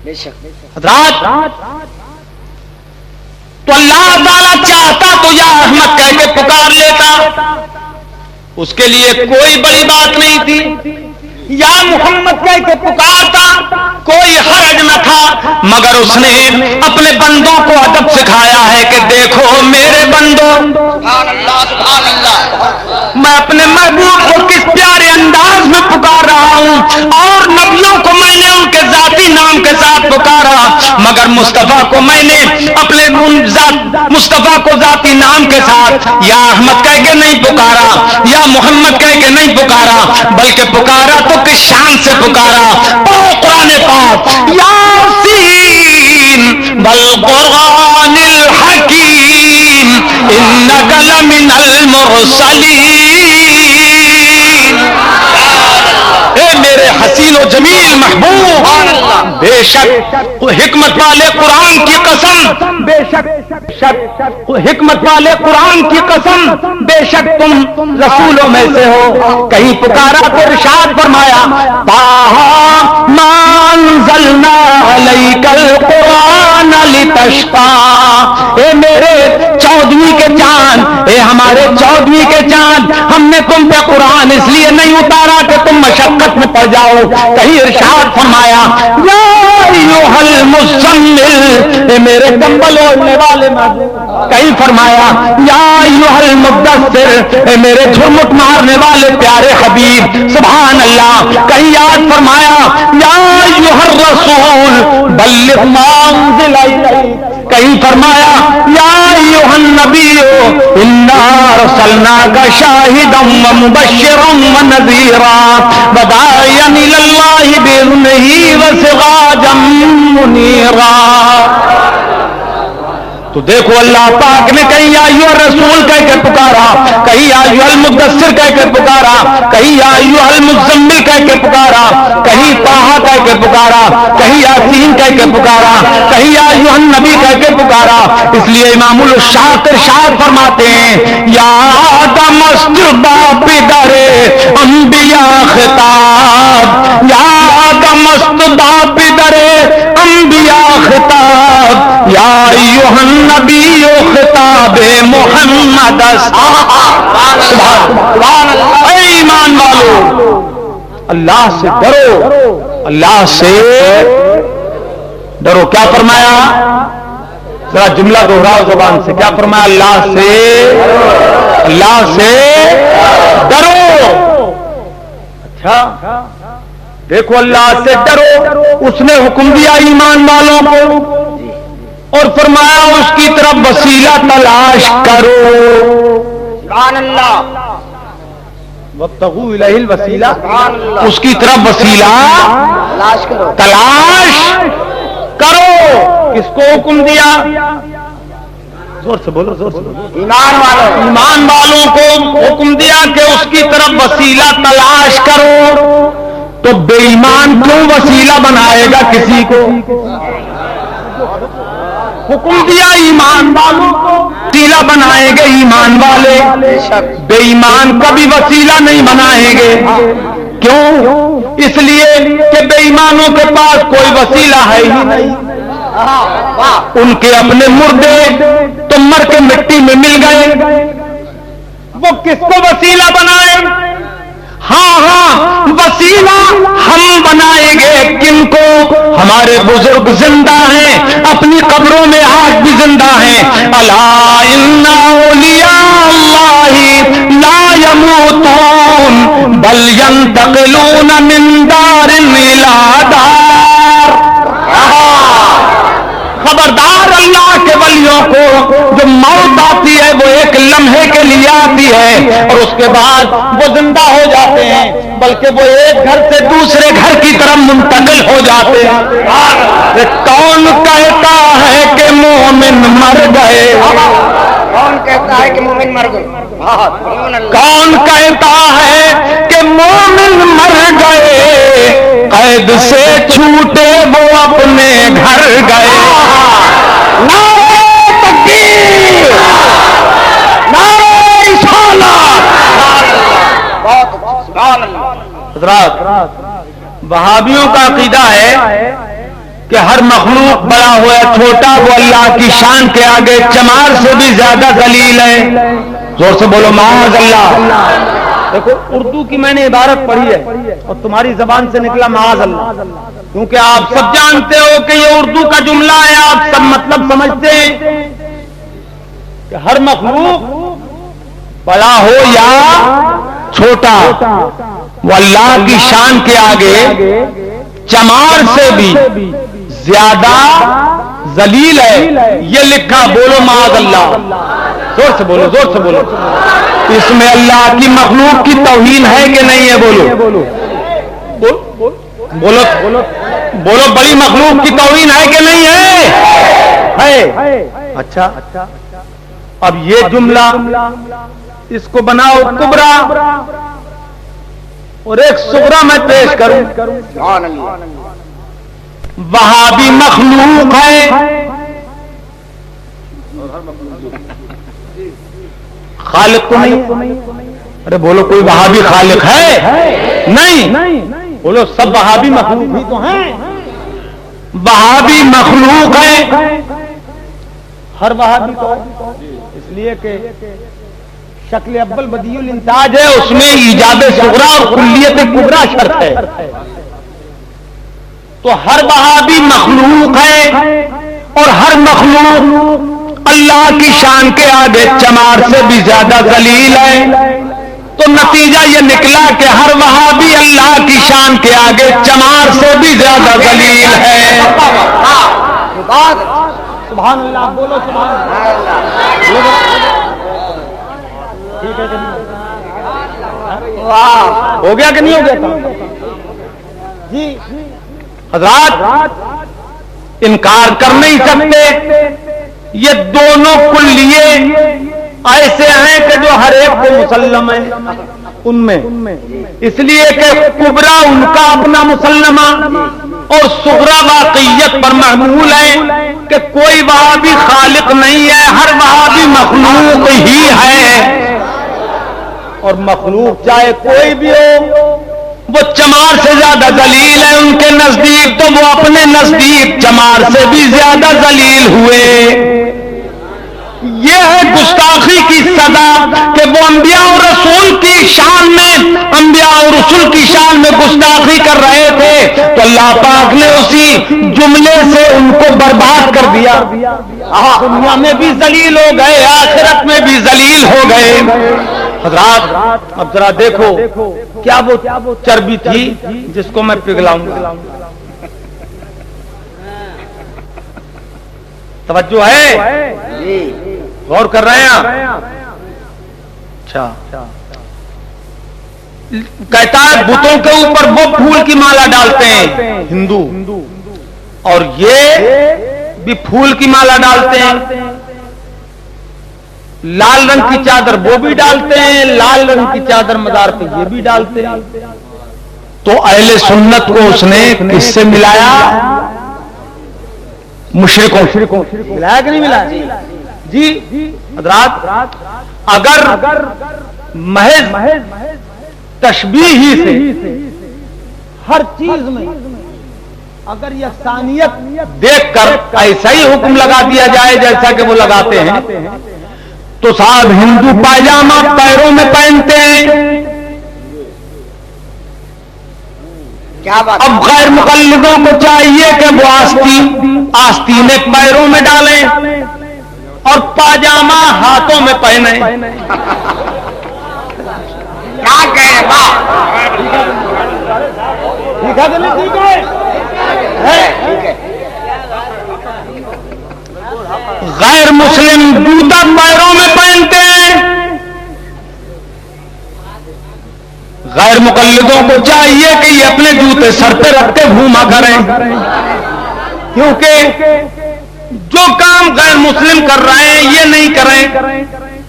حضرات تو اللہ تعالیٰ چاہتا تو یا احمد کہہ کے پکار لیتا، اس کے لیے کوئی بڑی بات نہیں تھی، یا محمد کہہ کے پکارتا کوئی حرج نہ تھا، مگر اس نے اپنے بندوں کو ادب سکھایا ہے کہ دیکھو میرے بندوں، سبحان اللہ سبحان اللہ، میں اپنے محبوب کو کس پیارے انداز میں پکار رہا ہوں، اور نبیوں کو میں نے ان کے ذاتی نام کے ساتھ پکارا، مگر مصطفیٰ کو میں نے اپنے مصطفیٰ کو ذاتی نام کے ساتھ یا احمد کہہ کے نہیں پکارا، یا محمد کہہ کے نہیں پکارا، بلکہ پکارا تو کس شان سے پکارا، قرآن پاک یاسین والقرآن الحکیم انک لمن المرسلین، اے میرے حسین و جمیل محبوب، بے شک حکمت والے قرآن کی قسم، بے شک حکمت والے قرآن کی قسم، بے شک تم رسولوں میں سے ہو، کہیں پکارا تو ارشاد فرمایا طٰہٰ مَا أَنزَلْنَا عَلَيْكَ الْقُرْآنَ لِتَشْقَىٰ، اے میرے 14ویں کے چاند، اے ہمارے 14ویں کے چاند، ہم نے تم پہ قرآن اس لیے نہیں اتارا کہ تم مشقت میں پڑ جاؤ، کہیں ارشاد فرمایا یا ایھا المزمل، اے میرے کمبل اوڑھنے والے، کہیں فرمایا یا ایھا المدثر، اے میرے جھرمٹ مارنے والے پیارے حبیب، سبحان اللہ، کہیں یاد فرمایا یا ایھا الرسول بلغ ما انزل الیک، کہیں فرمایا یا ایھا النبی انا ارسلناک شاہدا ومبشرا ونذیرا وداعیا الی اللہ باذنہ وسراجا منیرا، تو دیکھو اللہ پاک نے کہیں یا ایھا الرسول کہہ کے پکارا، کہیں یا ایھا المدثر کہہ کے پکارا، کہیں یا ایھا المزمل کہہ کے پکارا، کہیں طٰہٰ کہہ کے پکارا، کہیں یاسین کہہ کے پکارا، کہیں یا ایھا النبی کہہ کے پکارا، اس لیے امام الشاعر ارشاد فرماتے ہیں یا آدم استدا بدر انبیاء خطاب، یا آدم استدا بدر انبیاء خطاب، یا ایھا النبی خطاب محمد، سبحان اللہ، اے ایمان والو اللہ سے ڈرو، اللہ سے ڈرو، کیا فرمایا؟ ذرا جملہ دوہراؤ زبان سے، کیا فرمایا؟ اللہ سے ڈرو، اچھا دیکھو اللہ سے ڈرو، اس نے حکم دیا ایمان والوں کو اور فرمایا اس کی طرف وسیلہ تلاش کرو، سبحان اللہ، وابتغوا الیہ الوسیلہ، اس کی طرف وسیلہ تلاش کرو، کس کو حکم دیا؟ زور سے بولو، زور سے بولو، ایمان والوں کو حکم دیا کہ اس کی طرف وسیلہ تلاش کرو، تو بے ایمان کیوں وسیلہ بنائے گا کسی کو؟ حکم دیا ایمان والوں کو، وسیلہ بنائیں گے ایمان والے، بے ایمان کبھی وسیلہ نہیں بنائیں گے، کیوں؟ اس لیے کہ بے ایمانوں کے پاس کوئی وسیلہ ہے ہی نہیں، ان کے اپنے مردے تو مر کے مٹی میں مل گئے، وہ کس کو وسیلہ بنائیں؟ ہاں وسیلہ ہم بنائیں گے کن کو؟ ہمارے بزرگ زندہ ہیں، اپنی قبروں میں آج بھی زندہ ہیں، الا ان اولیاء اللہ لا يموتون بل ينتقلون من دار الى دار، خبردار اللہ کے ولیوں کو جو موت آتی ہے وہ ایک لمحے کے لیے آتی ہے اور اس کے بعد وہ زندہ ہو جاتے ہیں، بلکہ وہ ایک گھر سے دوسرے گھر کی طرف منتقل ہو جاتے ہیں۔ کون کہتا ہے کہ مومن مر گئے؟ کون کہتا ہے کہ مومن مر گئے؟ کون کہتا ہے کہ مومن مر گئے؟ قید سے چھوٹے وہ اپنے گھر گئے، نعرہ تکبیر، نعرہ رسالت۔ حضرات وہابیوں کا عقیدہ ہے کہ ہر مخلوق بڑا ہو یا چھوٹا وہ اللہ کی شان کے آگے چمار سے بھی زیادہ ذلیل ہے. زور سے بولو معاذ اللہ. دیکھو اردو کی میں نے عبارت پڑھی ہے اور تمہاری زبان سے نکلا معاذ اللہ، کیونکہ آپ سب جانتے ہو کہ یہ اردو کا جملہ ہے، آپ سب مطلب سمجھتے ہیں کہ ہر مخلوق بڑا ہو یا چھوٹا وہ اللہ کی شان کے آگے چمار سے بھی زیادہ ذلیل ہے. یہ لکھا، بولو معاذ اللہ. زور سے بولو، زور سے بولو. اس میں اللہ کی مخلوق کی توہین ہے کہ نہیں ہے؟ بولو بولو بولو. بڑی مخلوق کی توہین ہے کہ نہیں ہے؟ اچھا، اب یہ جملہ اس کو بناؤ کبرا اور ایک صغرا میں پیش کروں. وہابی مخلوق ہے، خالق تو نہیں. ارے بولو کوئی وہابی خالق ہے؟ نہیں. بولو سب وہابی مخلوق ہی تو ہیں. وہابی مخلوق ہے ہر وہابی کو، اس لیے کہ شکل اول بدیع الانتاج ہے، اس میں ایجاد صغرا اور کلیت کبرا شرط ہے. تو ہر وہابی مخلوق ہے اور ہر مخلوق اللہ کی شان کے آگے چمار سے بھی زیادہ ذلیل ہے. تو نتیجہ یہ نکلا کہ ہر وہابی اللہ کی شان کے آگے چمار سے بھی زیادہ ذلیل ہے. سبحان اللہ. بولو سبحان اللہ. ٹھیک ہے ہو گیا کہ نہیں ہو گیا؟ جی حضرات انکار کر نہیں سکتے، یہ دونوں کلیے ایسے ہیں کہ جو ہر ایک کو مسلم ہے ان میں، اس لیے کہ کبرا ان کا اپنا مسلمہ اور صغرا واقعیت پر محمول ہے کہ کوئی وہابی خالق نہیں ہے، ہر وہابی مخلوق ہی ہے. اور مخلوق چاہے کوئی بھی ہو وہ چمار سے زیادہ ذلیل ہے ان کے نزدیک، تو وہ اپنے نزدیک چمار سے بھی زیادہ ذلیل ہوئے. یہ ہے گستاخی کی سزا کہ وہ انبیاء اور رسول کی شان میں، انبیاء اور رسول کی شان میں گستاخی کر رہے تھے تو اللہ پاک نے اسی جملے سے ان کو برباد کر دیا. دنیا میں بھی ذلیل ہو گئے، آخرت میں بھی ذلیل ہو گئے. حضرات اب ذرا دیکھو کیا وہ چربی تھی جس کو میں پگھلاؤں گا؟ توجہ ہے؟ غور کر رہے ہیں؟ اچھا کہتا ہے بتوں کے اوپر وہ پھول کی مالا ڈالتے ہیں ہندو، اور یہ بھی پھول کی مالا ڈالتے ہیں. لال رنگ کی چادر وہ بھی ڈالتے ہیں، لال رنگ کی چادر مزار پہ یہ بھی ڈالتے ہیں. تو اہل سنت کو اس نے کس سے ملایا؟ مشرکوں. ملایا کہ نہیں ملایا؟ جی حضرات اگر محض تشبیہ ہی سے ہر چیز میں اگر یکسانیت دیکھ کر ایسا ہی حکم لگا دیا جائے جیسا کہ وہ لگاتے ہیں تو صاحب ہندو پائجامہ پیروں میں پہنتے ہیں. اب غیر مقلدوں کو چاہیے کہ وہ آستینے پیروں میں ڈالیں اور پاجامہ ہاتھوں میں پہنے. کیا کہے ٹھیک ہے کہ نہیں ٹھیک ہے؟ غیر مسلم جوتا پیروں میں پہنتے ہیں. غیر مقلدوں کو چاہیے کہ یہ اپنے جوتے سر پہ رکھ کے گھوما کریں، کیونکہ جو کام غیر مسلم کر رہے ہیں یہ نہیں کریں،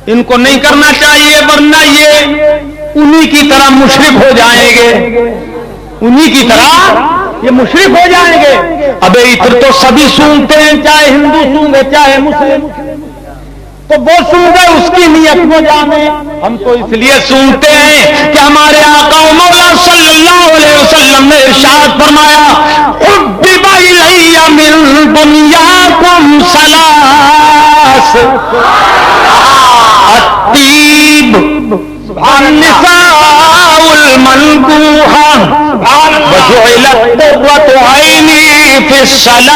ان کو نہیں کرنا چاہیے، ورنہ یہ انہی کی طرح مشرک ہو جائیں گے، انہی کی طرح یہ مشرک ہو جائیں گے. ابے ادھر تو سبھی سونگتے ہیں، چاہے ہندو سونگے چاہے مسلم، تو وہ سونگے اس کی نیت وہ جانے. ہم تو اس لیے سنتے ہیں کہ ہمارے آقا و مولا صلی اللہ علیہ وسلم نے ارشاد فرمایا حبب الی من دنیاکم ثلاث الطیب النساء المنکوحہ وجعلت قرۃ عینی فی الصلاۃ،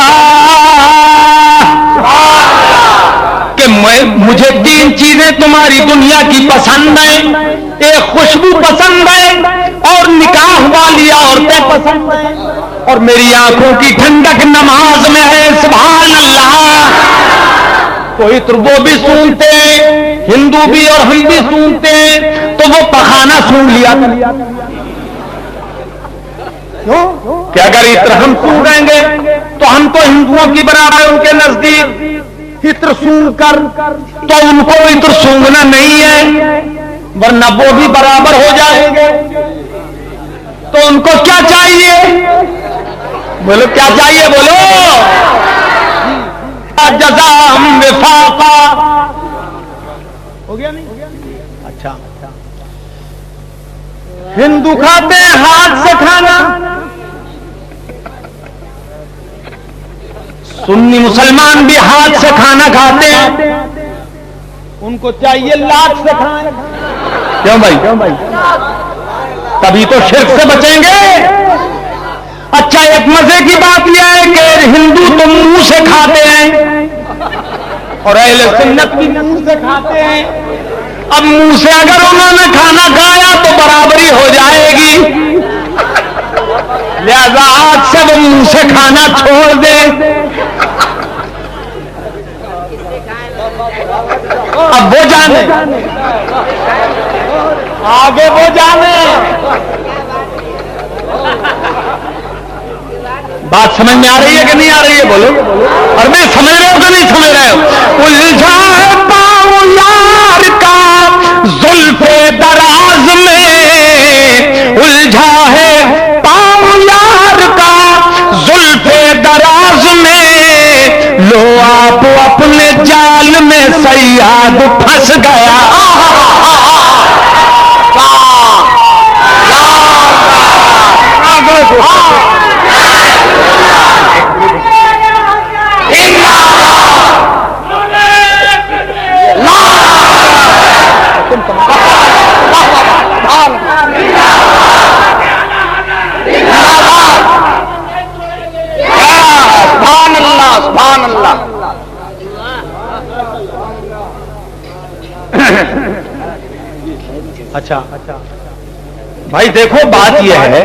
کہ مجھے 3 چیزیں تمہاری دنیا کی پسند ہیں، ایک خوشبو پسند ہے اور نکاح والی عورتیں پسند ہیں، اور میری آنکھوں کی ٹھنڈک نماز میں ہے۔ سبحان اللہ۔ تو وہ بھی سنتے ہیں، ہندو بھی اور ہم بھی سنتے ہیں، تو وہ پخانا سن لیا کہ اگر عطر ہم سونگیں گے تو ہم تو ہندوؤں کی برابر ان کے نزدیک عطر سونگ کر، تو ان کو عطر سونگنا نہیں ہے ورنہ وہ بھی برابر ہو جائیں گے۔ تو ان کو کیا چاہیے؟ بولو کیا چاہیے؟ بولو جزاء وفاقا۔ ہو گیا نہیں؟ اچھا، ہندو کھاتے ہیں ہاتھ سے کھانا، سنی مسلمان بھی ہاتھ سے کھانا کھاتے ہیں، ان کو چاہیے لات سے کھائیں۔ کیوں بھائی؟ تبھی تو شرک سے بچیں گے۔ اچھا، ایک مزے کی بات یہ ہے کہ ہندو تو منہ سے کھاتے ہیں اور اہل سنت بھی منہ سے کھاتے ہیں۔ اب منہ سے اگر انہوں نے کھانا کھایا تو برابری ہو جائے گی، لہذا آج سے وہ منہ سے کھانا چھوڑ دیں۔ اب وہ جانے، آگے وہ جانے۔ بات سمجھ میں آ رہی ہے کہ نہیں آ رہی ہے؟ بولو۔ اور میں سمجھ رہے ہو کہ نہیں سمجھ رہے ہو؟ الجھا ہے پاؤں یار کا زلف دراز میں، الجھا ہے پاؤں یار کا زلف دراز میں، لو آپ اپنے جال میں صیاد پھنس گیا۔ سبحان اللہ۔ اچھا بھائی دیکھو، بات یہ ہے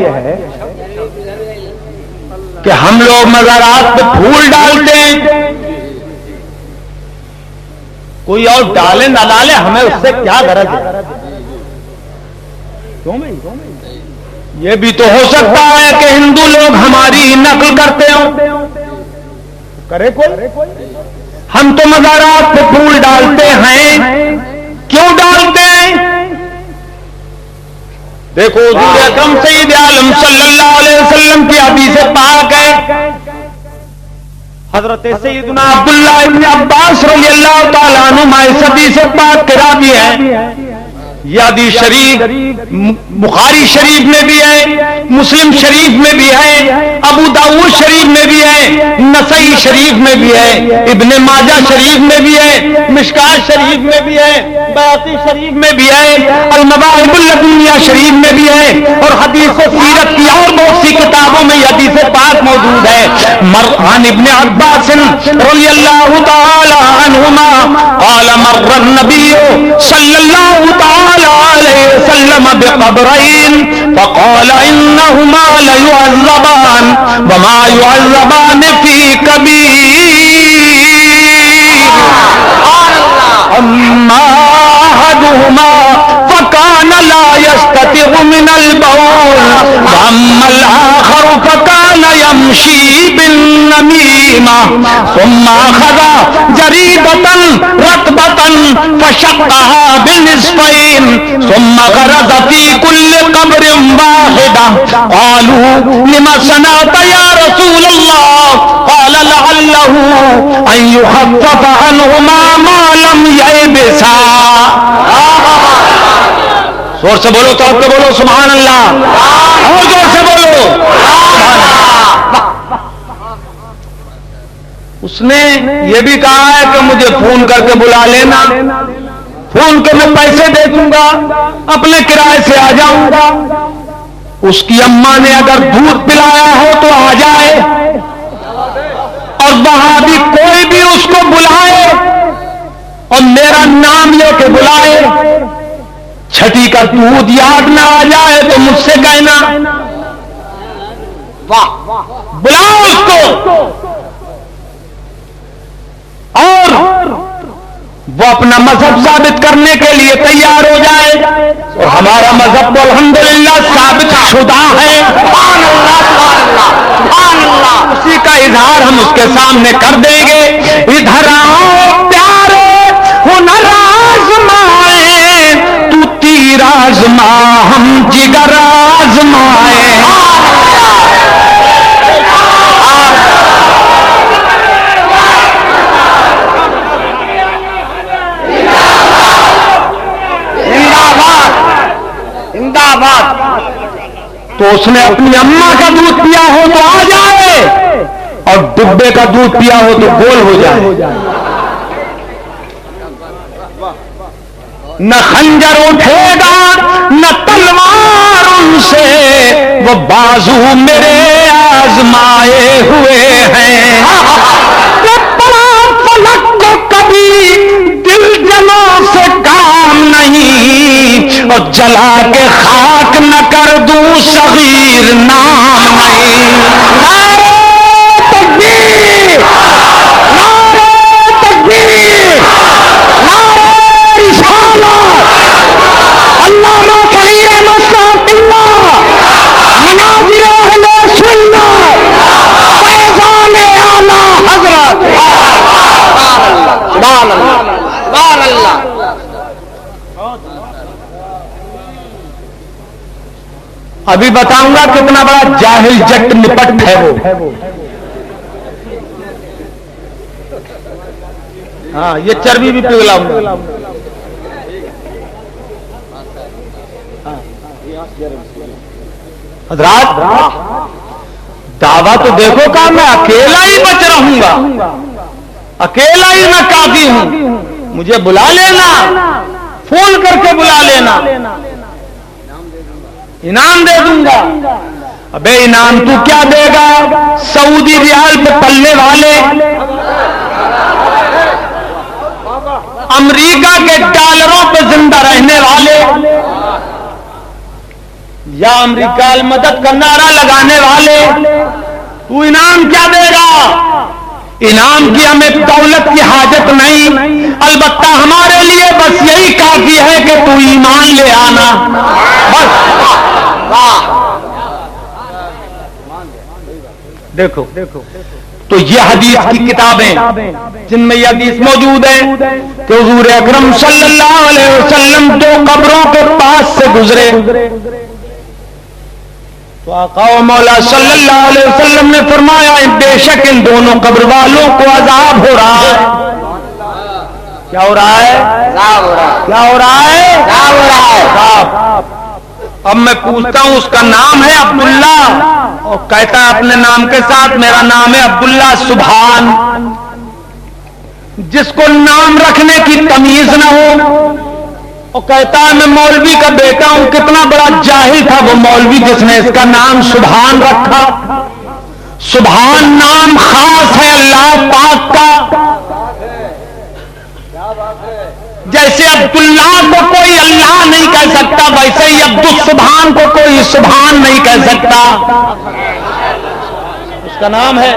کہ ہم لوگ مزارات پہ پھول ڈالتے ہیں، کوئی اور ڈالے نہ ڈالے ہمیں اس سے کیا غرض ہے؟ یہ بھی تو ہو سکتا ہے کہ ہندو لوگ ہماری نقل کرتے ہوں، کرے کوئی؟ ہم تو مزارات پہ پھول ڈالتے ہیں، کیوں ڈالتے ہیں؟ دیکھو حضور اکرم سید عالم صلی اللہ علیہ وسلم کی حدیث پاک ہے، حضرت سیدنا عبداللہ ابن عباس رضی اللہ تعالیٰ عنہما اس حدیث پاک کے راوی ہیں۔ یہ حدیث شریف بخاری شریف میں بھی ہے، مسلم شریف میں بھی ہے، ابو داؤد شریف میں بھی ہے، نسائی شریف میں بھی ہے، ابن ماجہ شریف میں بھی ہے، مشکات شریف میں بھی ہے، بیاتی شریف میں بھی ہے، المواہب اللدنیہ شریف میں بھی ہے، اور حدیث سیرت کی اور بہت سی کتابوں میں یہ حدیث پاک موجود ہے۔ عن ابن عباس رضی اللہ تعالی عنہما قال مر النبی صلی اللہ تعالی علیہ وسلم بقبرین فقال انہما لیعذبان وما يعذبان فی کبیر اما احدہما فکان لا يستطيع من البول واما الاخر فکان يمشي بالنميمة ثم اخذ جريدة رطبة فشقها بالنصفين ثم غرز في كل قبر واحدة قالوا لما صنعت يا رسول الله قال لعله أن يخفف عنهما ما لم ييبسا زور سے بولو تو بولو سبحان اللہ، اور زور سے بولو۔ اس نے یہ بھی کہا ہے کہ مجھے فون کر کے بلا لینا، فون کے میں پیسے دے دوں گا، اپنے کرائے سے آ جاؤں گا۔ اس کی اماں نے اگر دودھ پلایا ہو تو آ جائے، اور وہاں بھی کوئی بھی اس کو بلائے اور میرا نام لے کے بلائے، چھٹی کا دودھ یاد نہ آ جائے تو مجھ سے کہنا، بلاؤ اس کو، اور وہ اپنا مذہب ثابت کرنے کے لیے تیار ہو جائے، اور ہمارا مذہب تو الحمدللہ ثابت شدہ ہے۔ سبحان اللہ، سبحان اللہ، اسی کا اظہار ہم اس کے سامنے کر دیں گے۔ ادھر آؤ پیارے ہنر آزمائے، تو تیر آزما ہم جگر آزمائے۔ تو اس نے اپنی اماں کا دودھ پیا ہو تو آ جائے، اور ڈبے کا دودھ پیا ہو تو گول ہو جائے۔ نہ خنجر اٹھے گا نہ تلوار ان سے، وہ بازو میرے آزمائے ہوئے ہیں۔ فلک کو کبھی دل جلوں سے کام نہیں، اور جلا کے خاک نہ کر دوں صغیر نام نہیں۔ نعرہ تکبیر، نعرہ تکبیر، نعرہ رسالت، علامہ فقیر احمد صاحب اللہ، مناظر اہل سنت، فیضان اعلی حضرت۔ سبحان اللہ، سبحان اللہ۔ ابھی بتاؤں گا کتنا بڑا جاہل جٹ نپٹ ہے وہ۔ ہاں یہ چربی بھی پگلاؤں گا۔ حضرات دعویٰ تو دیکھو کہ میں اکیلا ہی بچ رہوں گا، اکیلا ہی میں کافی ہوں، مجھے بلا لینا، فون کر کے بلا لینا، انعام دے دوں گا۔ ابے انعام تو کیا دے گا؟ سعودی ریال پہ پلنے والے، امریکہ کے ڈالروں پہ زندہ رہنے والے، یا امریکہ المدد کا نعرہ لگانے والے، تو انعام کیا دے گا؟ انعام کی ہمیں دولت کی حاجت نہیں، البتہ ہمارے لیے بس یہی کافی ہے کہ تو ایمان لے آنا، بس۔ دیکھو تو یہ حدیث کی کتابیں جن میں یہ حدیث موجود ہے کہ حضور اکرم صلی اللہ علیہ وسلم دو قبروں کے پاس سے گزرے، تو آقا و مولا صلی اللہ علیہ وسلم نے فرمایا بے شک ان دونوں قبر والوں کو عذاب ہو رہا ہے۔ کیا ہو رہا ہے؟ کیا ہو رہا ہے؟ اب میں پوچھتا ہوں، اس کا نام ہے عبداللہ، اور کہتا ہے اپنے نام کے ساتھ میرا نام ہے عبداللہ سبحان۔ جس کو نام رکھنے کی تمیز نہ ہو، اور کہتا ہے میں مولوی کا بیٹا ہوں۔ کتنا بڑا جاہل تھا وہ مولوی جس نے اس کا نام سبحان رکھا۔ سبحان نام خاص ہے اللہ پاک کا، جیسے عبداللہ کو کوئی اللہ نہیں کہہ سکتا، ویسے ہی عبدالسبحان کو کوئی سبحان نہیں کہہ سکتا۔ اس کا نام ہے،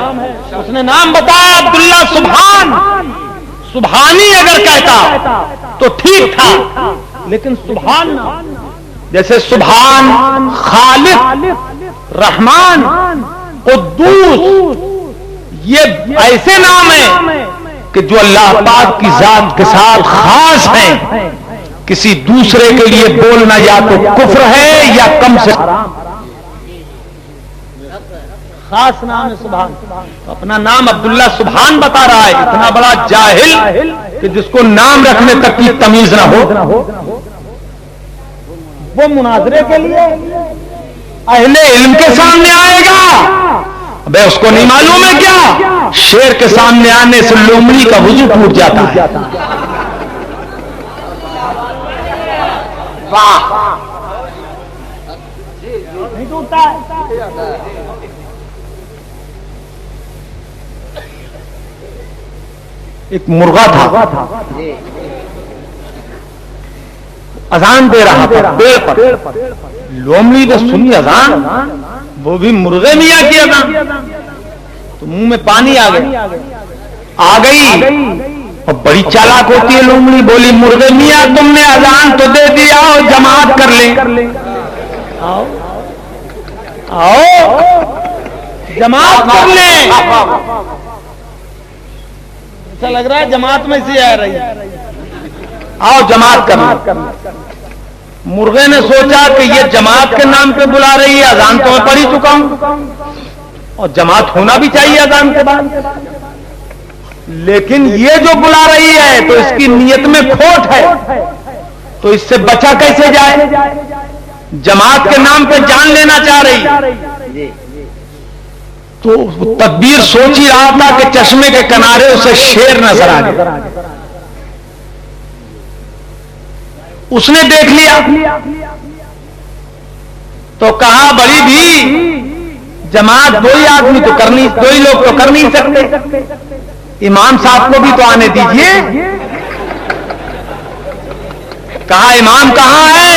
اس نے نام بتایا عبداللہ سبحان۔ سبحانی اگر کہتا تو ٹھیک تھا، لیکن سبحان جیسے سبحان خالق، رحمان، قدوس، یہ ایسے نام ہیں کہ جو اللہ پاک کی ذات کے ساتھ خاص ہیں، کسی دوسرے کے لیے بولنا یا تو کفر ہے یا کم سے خاص نام ہے سبحان۔ اپنا نام عبداللہ سبحان بتا رہا ہے، اتنا بڑا جاہل کہ جس کو نام رکھنے تک کی تمیز نہ ہو۔ وہ مناظرے کے لیے اہل علم کے سامنے آئے گا؟ ابے اس کو نہیں معلوم ہے کیا شیر کے سامنے آنے سے لومڑی کا وضو ٹوٹ جاتا ہے؟ نہیں ٹوٹتا ہے؟ ایک مرغا تھا اذان دے رہا تھا پیڑ پر، لومڑی نے سنی اذان، وہ بھی مرغے میاں کی اذان، تو منہ میں پانی آ گئی اور بڑی چالاک ہوتی ہے لومڑی، بولی مرغے میاں تم نے اذان تو دے دیا اور جماعت کر لیں، آؤ جماعت کر لیں۔ ایسا لگ رہا ہے جماعت میں سے آ رہی ہے، آؤ جماعت کرنا۔ مرغے نے سوچا کہ یہ جماعت کے نام پہ بلا رہی ہے، اذان تو میں پڑھ ہی چکا ہوں اور جماعت ہونا بھی چاہیے اذان کے بعد، لیکن یہ جو بلا رہی ہے تو اس کی نیت میں کھوٹ ہے، تو اس سے بچا کیسے جائے؟ جماعت کے نام پہ جان لینا چاہ رہی، تو تدبیر سوچ ہی رہا تھا کہ چشمے کے کنارے اسے شیر نظر آ گیا، اس نے دیکھ لیا تو کہا بڑی بھی جماعت دو ہی آدمی تو کرنی، دو ہی لوگ تو کر نہیں سکتے، امام صاحب کو بھی تو آنے دیجئے۔ کہا امام کہاں ہے؟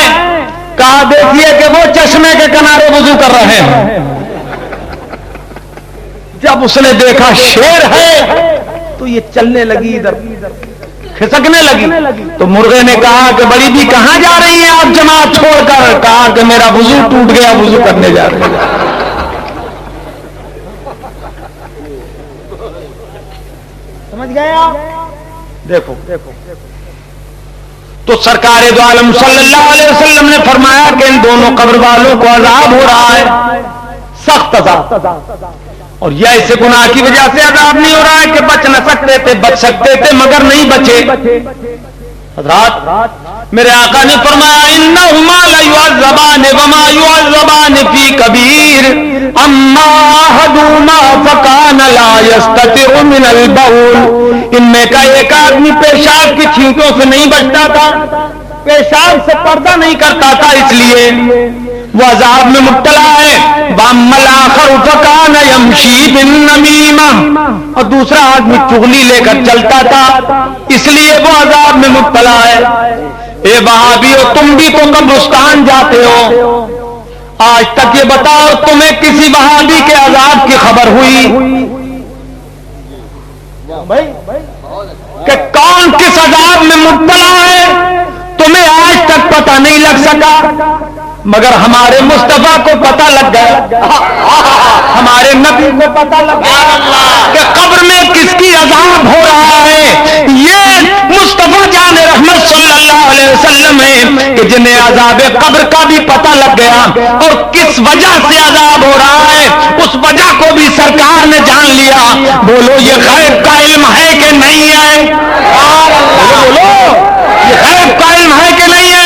کہا دیکھیے کہ وہ چشمے کے کنارے وضو کر رہے ہیں۔ جب اس نے دیکھا شیر ہے تو یہ چلنے لگی، ادھر کھسکنے لگی، تو مرغے نے کہا کہ بڑی بھی کہاں جا رہی ہیں آپ جماعت چھوڑ کر؟ کہا کہ میرا وضو ٹوٹ گیا، وضو کرنے جا رہے ہیں۔ سمجھ گیا؟ دیکھو تو سرکار دو عالم صلی اللہ علیہ وسلم نے فرمایا کہ ان دونوں قبر والوں کو عذاب ہو رہا ہے، سخت عذاب، اور یہ ایسے گناہ کی وجہ سے عذاب نہیں ہو رہا ہے کہ بچ نہ سکتے تھے، بچ سکتے تھے مگر نہیں بچے۔ حضرات میرے آقا نے فرمایا انہما لیعذبان وما یعذبان فی کبیر اما احدہما فکان لا یستتر من البول، ان میں کا ایک آدمی پیشاب کی چھینٹوں سے نہیں بچتا تھا، پیشاب سے پردہ نہیں کرتا تھا، اس لیے وہ عذاب میں مبتلا ہے۔ وَأَمَّا الْآخَرُ فَكَانَ يَمْشِي بِالنَّمِيمَةِ، اور دوسرا آدمی چغلی لے کر چلتا تھا، اس لیے وہ عذاب میں مبتلا ہے۔ اے وہابیو تم بھی تو قبرستان جاتے ہو، آج تک یہ بتاؤ تمہیں کسی وہابی کے عذاب کی خبر ہوئی کہ کون کس عذاب میں مبتلا ہے؟ تمہیں آج تک پتہ نہیں لگ سکا، مگر ہمارے مصطفیٰ کو پتہ لگ گیا، ہمارے نبی کو پتہ لگ گیا کہ قبر میں کس کی عذاب ہو رہا ہے۔ یہ مصطفیٰ جان رحمت صلی اللہ علیہ وسلم ہے کہ جنہیں عذاب قبر کا بھی پتہ لگ گیا اور کس وجہ سے عذاب ہو رہا ہے اس وجہ کو بھی سرکار نے جان لیا۔ بولو یہ غیب کا علم ہے کہ نہیں ہے؟ بولو یہ غیب کا علم ہے کہ نہیں ہے؟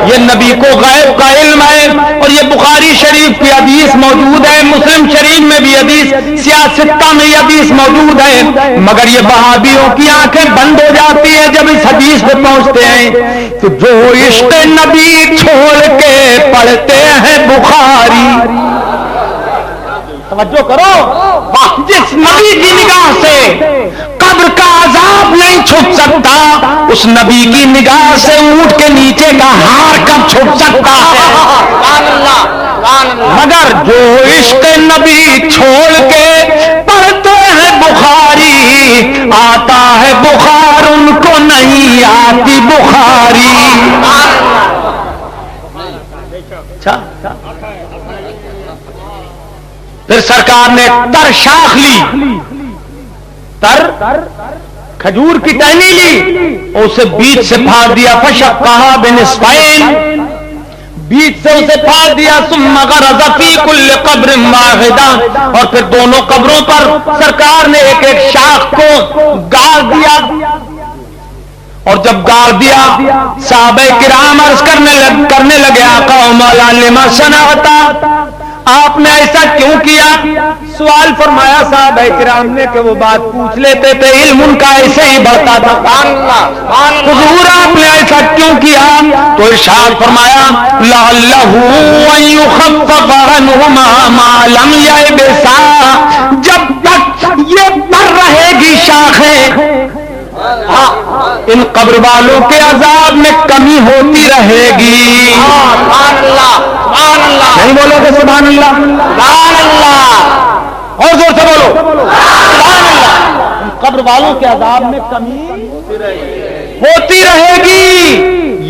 یہ نبی کو غیب کا علم ہے، اور یہ بخاری شریف کی حدیث موجود ہے، مسلم شریف میں بھی حدیث، سیاستہ میں یہ حدیث موجود ہے، مگر یہ وہابیوں کی آنکھیں بند ہو جاتی ہیں جب اس حدیث پہ پہنچتے ہیں کہ جو عشق نبی چھوڑ کے پڑھتے ہیں بخاری، توجہ کرو، جس نبی کی نگاہ سے قبر کا عذاب نہیں چھپ سکتا، اس نبی کی نگاہ سے اونٹ کے نیچے کا ہار کب چھپ سکتا ہے؟ مگر جو عشق نبی چھوڑ کے پڑھتے ہیں بخاری، آتا ہے بخار ان کو نہیں آتی بخاری۔ پھر سرکار نے تر شاخ لی، تر کھجور کی ٹہنی لی اور اسے بیچ سے پھاڑ دیا، فشقھا بنصفین، بیچ سے اسے پھاڑ دیا، ثم غرز فی کل قبر واحدہ، اور پھر دونوں قبروں پر سرکار نے ایک ایک شاخ کو گاڑ دیا، اور جب گاڑ دیا صحابہ کرام عرض کرنے لگے آقا و مولا لما صنعتا، آپ نے ایسا کیوں کیا؟ سوال فرمایا صحابہ کرام نے کہ وہ بات پوچھ لیتے تھے، علم ان کا ایسے ہی بڑھتا تھا۔ حضور آپ نے ایسا کیوں کیا؟ تو ارشاد فرمایا لعلہ ان یخفف عنہما ما لم یبسا، جب تک یہ پر رہے گی شاخیں ان قبر والوں کے عذاب میں کمی ہوتی رہے گی۔ سبحان اللہ، سبحان اللہ، نہیں بولو گے سبحان اللہ؟ سبحان اللہ، اور زور سے بولو سبحان اللہ۔ ان قبر والوں کے عذاب میں کمی ہوتی رہے گی،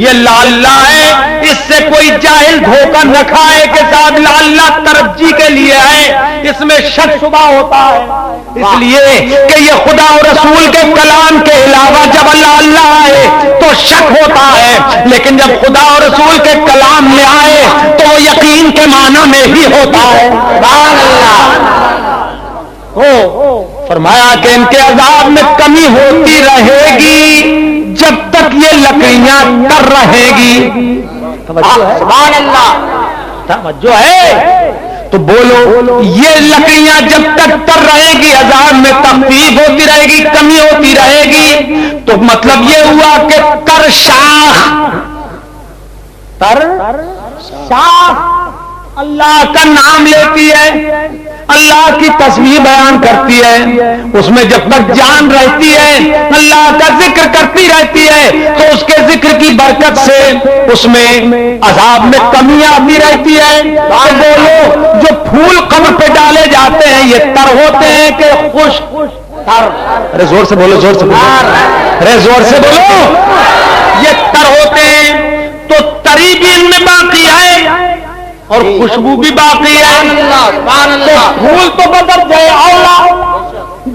یہ لعلہ ہے، اس سے کوئی جاہل دھوکہ نہ کھائے کہ صاحب لعلہ ترجیح کے لیے ہے، اس میں شک شبہ ہوتا ہے، اس لیے کہ یہ خدا اور رسول کے کلام کے علاوہ جب اللہ آئے تو شک ہوتا ہے، لیکن جب خدا اور رسول کے کلام میں آئے تو وہ یقین کے معنی میں ہی ہوتا ہے۔ سبحان اللہ، فرمایا کہ ان کے عذاب میں کمی ہوتی رہے گی جب تک یہ لکڑیاں تر رہے گی۔ سبحان اللہ، توجہ ہے تو بولو، یہ لکڑیاں جب تک تر رہے گی عذاب میں تخفیف ہوتی رہے گی، کمی ہوتی رہے گی، تو مطلب یہ ہوا کہ تر شاخ اللہ کا نام لیتی ہے، اللہ کی تصویر بیان کرتی ہے، اس میں جب تک جان رہتی ہے اللہ کا ذکر کرتی رہتی ہے، تو اس کے ذکر کی برکت سے اس میں عذاب میں کمی آتی رہتی ہے۔ تو بولو، جو پھول قبر پہ ڈالے جاتے ہیں یہ تر ہوتے ہیں کہ خشک؟ ارے زور سے بولو، زور سے بولو، ارے زور سے بولو، یہ تر ہوتے ہیں، تو تری بھی ان میں باقی ہے اور خوشبو بھی باقی ہے۔ تو پھول تو بدل جائے اولا،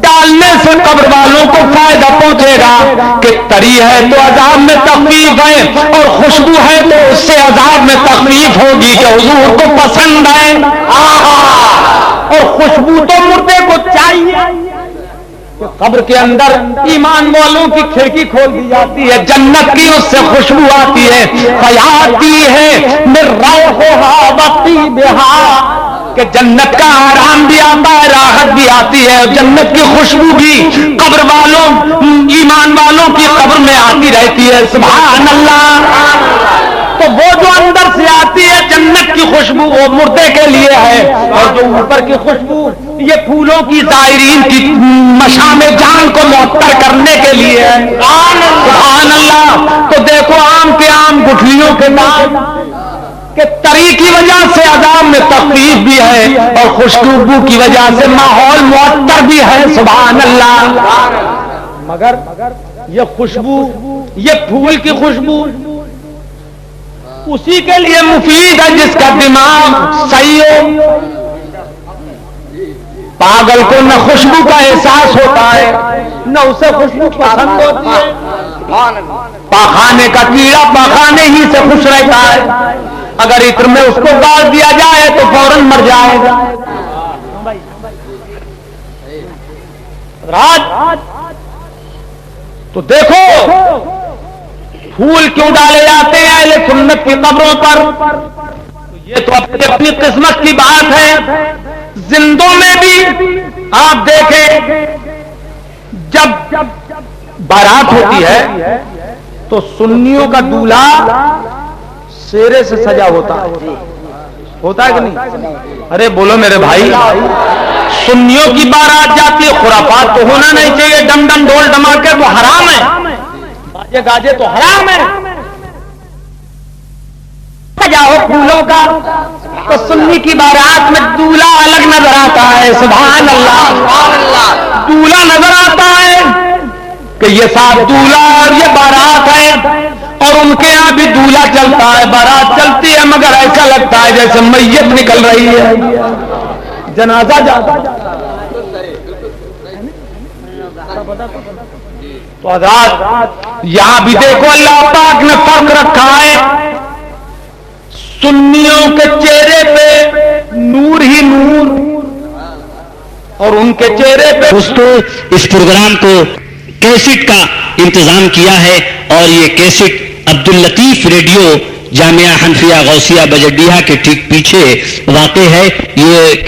ڈالنے سے قبر والوں کو فائدہ پہنچے گا کہ تری ہے تو عذاب میں تخفیف ہے، اور خوشبو ہے تو اس سے عذاب میں تخفیف ہوگی کہ حضور کو پسند ہے۔ اور خوشبو تو مردے کو چاہیے، قبر کے اندر ایمان والوں کی کھڑکی کھول دی جاتی ہے، جنت کی اس سے خوشبو آتی ہے، فیاتی ہے من روحھا وطیبھا، کہ جنت کا آرام بھی آتا ہے، راحت بھی آتی ہے، اور جنت کی خوشبو بھی قبر والوں ایمان والوں کی قبر میں آتی رہتی ہے۔ سبحان اللہ۔ تو وہ جو اندر سے آتی ہے جنت کی خوشبو وہ مردے کے لیے ہے، اور جو اوپر کی خوشبو یہ پھولوں کی زائرین کی مشام جان کو معطر کرنے کے لیے ہے۔ سبحان اللہ۔ تو دیکھو عام کے عام گٹھلیوں کے نام کہ تری کی وجہ سے عذاب میں تخفیف بھی ہے، اور خوشبو کی وجہ سے ماحول معطر بھی ہے۔ سبحان اللہ۔ مگر یہ خوشبو، یہ پھول کی خوشبو اسی کے لیے مفید ہے جس کا دماغ صحیح ہو۔ پاگل کو نہ خوشبو کا احساس ہوتا ہے نہ اسے خوشبو پسند ہوتی ہے۔ پاخانے کا کیڑا پاخانے ہی سے خوش رہتا ہے، اگر عطر میں اس کو گاڑ دیا جائے تو فوراً مر جائے گا۔ رات تو دیکھو پھول کیوں ڈالے جاتے ہیں اہل سنت کی قبروں پر؟ یہ تو اپنی قسمت کی بات ہے۔ زندوں میں بھی آپ دیکھیں جب بارات ہوتی ہے تو سنیوں کا دولہا شیرے سے سجا ہوتا ہے کہ نہیں؟ ارے بولو میرے بھائی، سنیوں کی بارات جاتی ہے، خرافات تو ہونا نہیں چاہیے، ڈم ڈم ڈھول ڈماکے تو حرام ہے، باجے گاجے تو حرام ہے، سجاؤ پھولوں کا۔ تو سنی کی بارات میں دولہا الگ نظر آتا ہے۔ سبحان اللہ۔ دولہا نظر آتا ہے کہ یہ صاحب دولہا اور یہ بارات ہے، اور ان کے یہاں بھی دولہا چلتا ہے، بارات چلتی ہے، مگر ایسا لگتا ہے جیسے میت نکل رہی ہے، جنازہ جاتا ہے۔ تو حضرات یہاں بھی دیکھو اللہ پاک نے فرق رکھا ہے، سنیوں کے چہرے پہ نور ہی نور، اور ان کے چہرے پہ دوستو اس پروگرام کو کیسٹ کا انتظام کیا ہے اور یہ کیسٹ عبداللطیف ریڈیو جامعہ حنفیہ غوثیہ بجڈیہا کے ٹھیک پیچھے واقع ہے. یہ